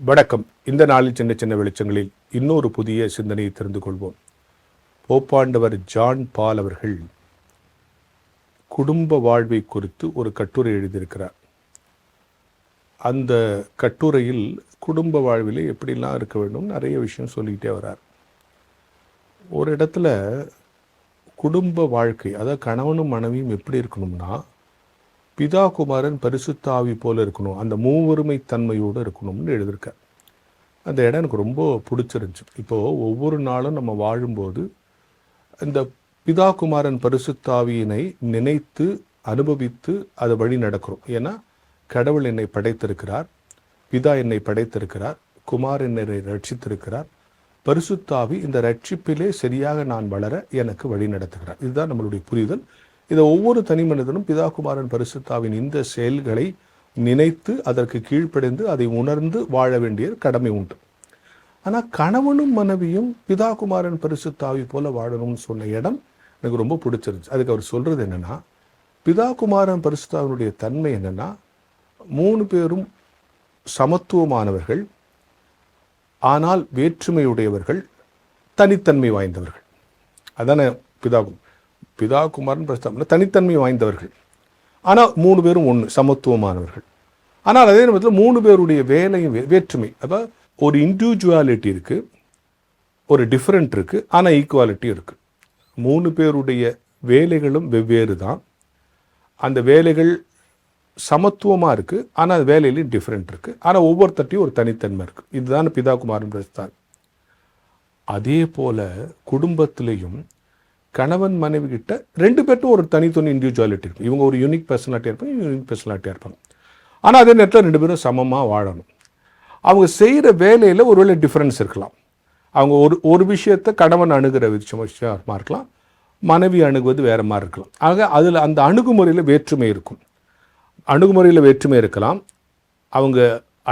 வணக்கம். இந்த நாளில் சின்ன சின்ன வெளிச்சங்களில் இன்னொரு புதிய சிந்தனையை தெரிந்து கொள்வோம். போப்பாண்டவர் ஜான் பால் அவர்கள் குடும்ப வாழ்வை குறித்து ஒரு கட்டுரை எழுதியிருக்கிறார். அந்த கட்டுரையில் குடும்ப வாழ்விலே எப்படிலாம் இருக்க வேண்டும் நிறைய விஷயம் சொல்லிக்கிட்டே வர்றார். ஒரு இடத்துல குடும்ப வாழ்க்கை, அதாவது கணவனும் மனைவியும் எப்படி இருக்கணும்னா, பிதா குமாரன் பரிசுத்த ஆவி போல இருக்கணும், அந்த மூவொருமை தன்மையோடு இருக்கணும்னு எழுதியிருக்கார். அந்த இடம் எனக்கு ரொம்ப பிடிச்சிருந்துச்சு. இப்போது ஒவ்வொரு நாளும் நம்ம வாழும்போது இந்த பிதா குமாரன் பரிசுத்த ஆவியினை நினைத்து அனுபவித்து அதை வழி நடக்கிறோம். ஏன்னா கடவுள் என்னை படைத்திருக்கிறார், பிதா என்னை படைத்திருக்கிறார், குமார் என்னை ரட்சித்திருக்கிறார், பரிசுத்தாவி இந்த ரட்சிப்பிலே சரியாக நான் வளர எனக்கு வழி நடத்துகிறார். இதுதான் நம்மளுடைய புரிதல். இதை ஒவ்வொரு தனி மனிதனும் பிதா குமாரன் பரிசுத்தாவின் இந்த செயல்களை நினைத்து அதற்கு கீழ்ப்படைந்து அதை உணர்ந்து வாழ வேண்டிய கடமை உண்டு. ஆனால் கணவனும் மனைவியும் பிதா குமாரன் பரிசுத்தாவி போல வாழணும்னு சொன்ன இடம் எனக்கு ரொம்ப பிடிச்சிருந்துச்சு. அதுக்கு அவர் சொல்றது என்னன்னா, பிதா குமாரன் பரிசுத்தாவினுடைய தன்மை என்னன்னா, 3 பேரும் சமத்துவமானவர்கள், ஆனால் வேற்றுமையுடையவர்கள், தனித்தன்மை வாய்ந்தவர்கள். அதான பிதா குமாரன் பரிசுத்தாவில தனித்தன்மை வாய்ந்தவர்கள், ஆனால் 3 பேரும் ஒன்று, சமத்துவமானவர்கள். ஆனால் அதே நேரத்தில் 3 பேருடைய வேலையும் வேற்றுமை. அப்போ ஒரு இண்டிவிஜுவாலிட்டி இருக்குது, ஒரு டிஃப்ரெண்ட் இருக்குது, ஆனால் ஈக்குவாலிட்டி இருக்குது. 3 பேருடைய வேலைகளும் வெவ்வேறு தான். அந்த வேலைகள் சமத்துவமாக இருக்குது, ஆனால் வேலையிலையும் டிஃப்ரெண்ட் இருக்குது. ஆனால் ஒவ்வொருத்தட்டையும் ஒரு தனித்தன்மை இருக்குது. இதுதான் பிதா குமாரன் பரிசுத்தாவி. அதே போல் குடும்பத்திலையும் கணவன் மனைவி கிட்ட 2 பேர்ட்டும் ஒரு தனித்தனி இண்டிவிஜுவாலிட்டி இருக்கும். இவங்க ஒரு யூனிக் பர்சனாலிட்டியாக இருப்பாங்க, இவங்க யூனிக் பர்சனாலிட்டியாக இருப்பாங்க. ஆனால் அதே நேரத்தில் 2 பேரும் சமமாக வாழணும். அவங்க செய்கிற வேலையில் ஒருவேளை டிஃப்ரென்ஸ் இருக்கலாம். அவங்க ஒரு விஷயத்தை கணவன் அணுகிற விஷயமாக இருக்கலாம், மனைவி அணுகுவது வேறு மாதிரி இருக்கலாம். ஆக அதில் அந்த அணுகுமுறையில் வேற்றுமை இருக்கும். அணுகுமுறையில் வேற்றுமை இருக்கலாம், அவங்க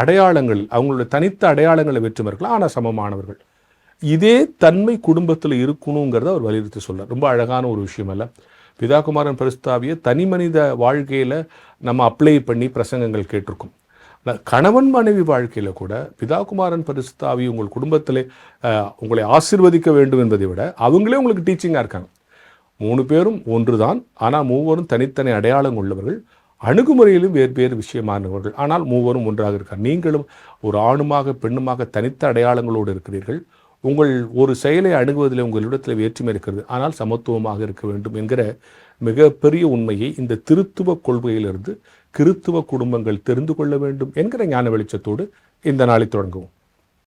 அடையாளங்கள், அவங்களோட தனித்த அடையாளங்களில் வேற்றுமை இருக்கலாம், ஆனால் சமமானவர்கள். இதே தன்மை குடும்பத்தில் இருக்கணுங்கிறத அவர் வலியுறுத்தி சொல்கிறார். ரொம்ப அழகான ஒரு விஷயம் அல்ல? பிதா குமாரன் பரிசுத்தாவியை தனி மனித வாழ்க்கையில் நம்ம அப்ளை பண்ணி பிரசங்கங்கள் கேட்டிருக்கோம். கணவன் மனைவி வாழ்க்கையில் கூட பிதா குமாரன் பரிசுத்தாவி உங்கள் குடும்பத்தில் உங்களை ஆசீர்வதிக்க வேண்டும் என்பதை விட அவங்களே உங்களுக்கு டீச்சிங்காக இருக்காங்க. 3 பேரும் ஒன்று தான், ஆனால் 3வரும் தனித்தனி அடையாளம் உள்ளவர்கள், அணுகுமுறையிலும் வேறு விஷயமானவர்கள், ஆனால் 3வரும் ஒன்றாக இருக்கார். நீங்களும் ஒரு ஆணுமாக பெண்ணுமாக தனித்த அடையாளங்களோடு இருக்கிறீர்கள். உங்கள் ஒரு செயலை அணுகுவதில் உங்களிடத்தில் வேற்றுமை இருக்கிறது, ஆனால் சமத்துவமாக இருக்க வேண்டும் என்கிற மிகப்பெரிய உண்மையை இந்த திருத்துவ கொள்கையிலிருந்து கிறித்துவ குடும்பங்கள் தெரிந்து கொள்ள வேண்டும் என்கிற ஞான வெளிச்சத்தோடு இந்த நாளை தொடங்குவோம்.